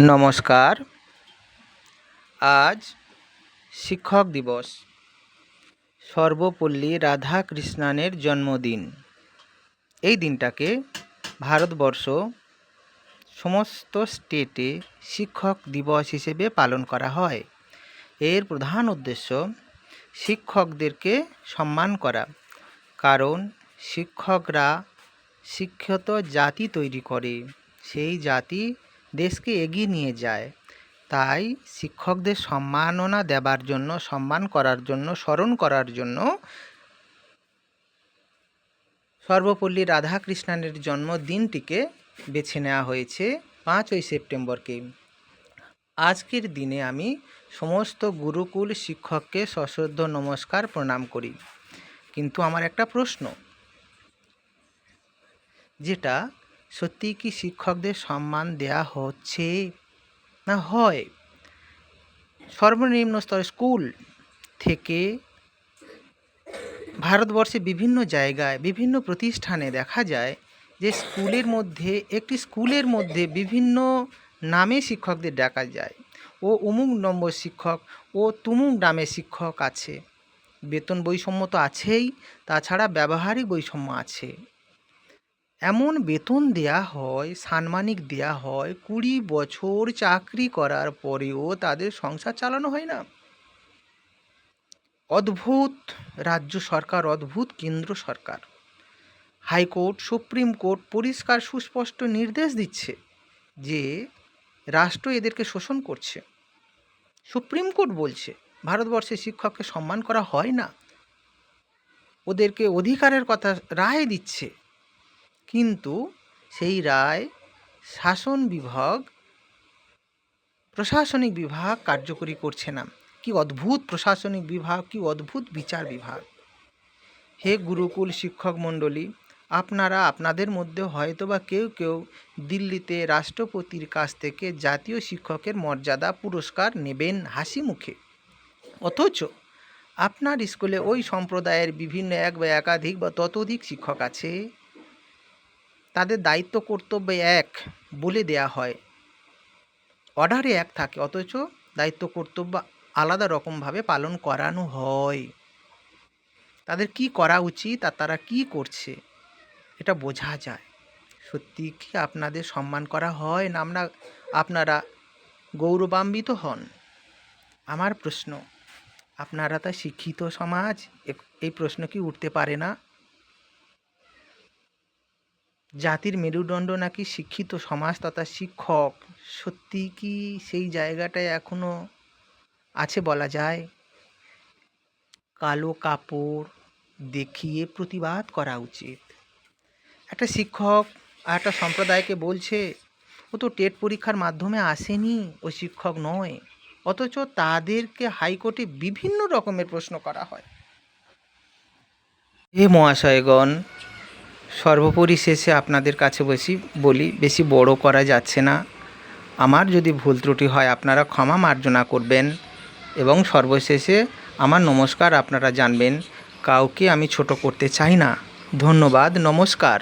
নমস্কার। আজ শিক্ষক দিবস। সর্বপল্লী রাধাকৃষ্ণনের জন্মদিন। এই দিনটাকে ভারতবর্ষ সমস্ত স্টেটে শিক্ষক দিবস হিসেবে পালন করা হয়। এর প্রধান উদ্দেশ্য শিক্ষকদেরকে সম্মান করা, কারণ শিক্ষকরা শিক্ষিত জাতি তৈরি করে, সেই জাতি দেশকে এগিয়ে নিয়ে যায়। তাই শিক্ষকদের সম্মাননা দেবার জন্য, সম্মান করার জন্য, স্মরণ করার জন্য সর্বপল্লী রাধাকৃষ্ণনের জন্মদিনটিকে বেছে নেওয়া হয়েছে 5ই সেপ্টেম্বরকে। আজকের দিনে আমি সমস্ত গুরুকুল শিক্ষককে সশ্রদ্ধ নমস্কার প্রণাম করি। কিন্তু আমার একটা প্রশ্ন, যেটা সত্যি কি শিক্ষকদের সম্মান দেয়া হচ্ছে না হয়? সর্বনিম্ন স্তরে স্কুল থেকে ভারতবর্ষে বিভিন্ন জায়গায় বিভিন্ন প্রতিষ্ঠানে দেখা যায় যে একটি স্কুলের মধ্যে বিভিন্ন নামে শিক্ষকদের ডাকা যায়। ও অমুক নম্বর শিক্ষক, ও তুমুক নামে শিক্ষক আছে। বেতন বৈষম্য তো আছেই, তাছাড়া ব্যবহারিক বৈষম্য আছে। এমন বেতন দেয়া হয়, সাম্মানিক দেয়া হয়, 20 বছর চাকরি করার পরেও তাদের সংসার চালানো হয় না। অদ্ভুত রাজ্য সরকার, অদ্ভুত কেন্দ্র সরকার। হাইকোর্ট, সুপ্রিম কোর্ট পরিষ্কার সুস্পষ্ট নির্দেশ দিচ্ছে যে রাষ্ট্র এদেরকে শোষণ করছে। সুপ্রিম কোর্ট বলছে ভারতবর্ষে শিক্ষককে সম্মান করা হয় না, ওদেরকে অধিকারের কথা রায় দিচ্ছে, কিন্তু সেই রায় শাসন বিভাগ, প্রশাসনিক বিভাগ কার্যকরী করছে না। কি অদ্ভুত প্রশাসনিক বিভাগ, কি অদ্ভুত বিচার বিভাগ! হে গুরুকুল শিক্ষক মণ্ডলী, আপনারা আপনাদের মধ্যে হয়তো বা কেউ কেউ দিল্লিতে রাষ্ট্রপতির কাছ থেকে জাতীয় শিক্ষকের মর্যাদা পুরস্কার নেবেন হাসি মুখে, অথচ আপনার স্কুলে ওই সম্প্রদায়ের বিভিন্ন এক বা একাধিক বা ততোধিক শিক্ষক আছে, তাদের দায়িত্ব কর্তব্য এক বলে দেয়া হয়, অর্ডারে এক থাকে, অথচ দায়িত্ব কর্তব্য আলাদা রকমভাবে পালন করানো হয়। তাদের কি করা উচিত আর তারা কি করছে এটা বোঝা যায়। সত্যি কি আপনাদের সম্মান করা হয় না আপনারা গৌরবান্বিত হন? আমার প্রশ্ন, আপনারা তা শিক্ষিত সমাজ, এই প্রশ্ন কি উঠতে পারে না? জাতির মেরুদণ্ড নাকি শিক্ষিত সমাজ তথা শিক্ষক, সত্যি কি সেই জায়গাটায় এখনো আছে বলা যায়? কালো কাপড় দেখিয়ে প্রতিবাদ করা উচিত। একটা শিক্ষক আর একটা সম্প্রদায়কে বলছে ও তো টেট পরীক্ষার মাধ্যমে আসেনি, ও শিক্ষক নয়, অথচ তাদেরকে হাইকোর্টে বিভিন্ন রকমের প্রশ্ন করা হয়। হে মহাশয়গণ, সর্বোপরি শেষে আপনাদের কাছে বেশি বড় করা যাচ্ছে না। আমার যদি ভুল ত্রুটি হয় আপনারা ক্ষমা মার্জনা করবেন, এবং সর্বশেষে আমার নমস্কার আপনারা জানবেন। কাউকে আমি ছোট করতে চাই না। ধন্যবাদ, নমস্কার।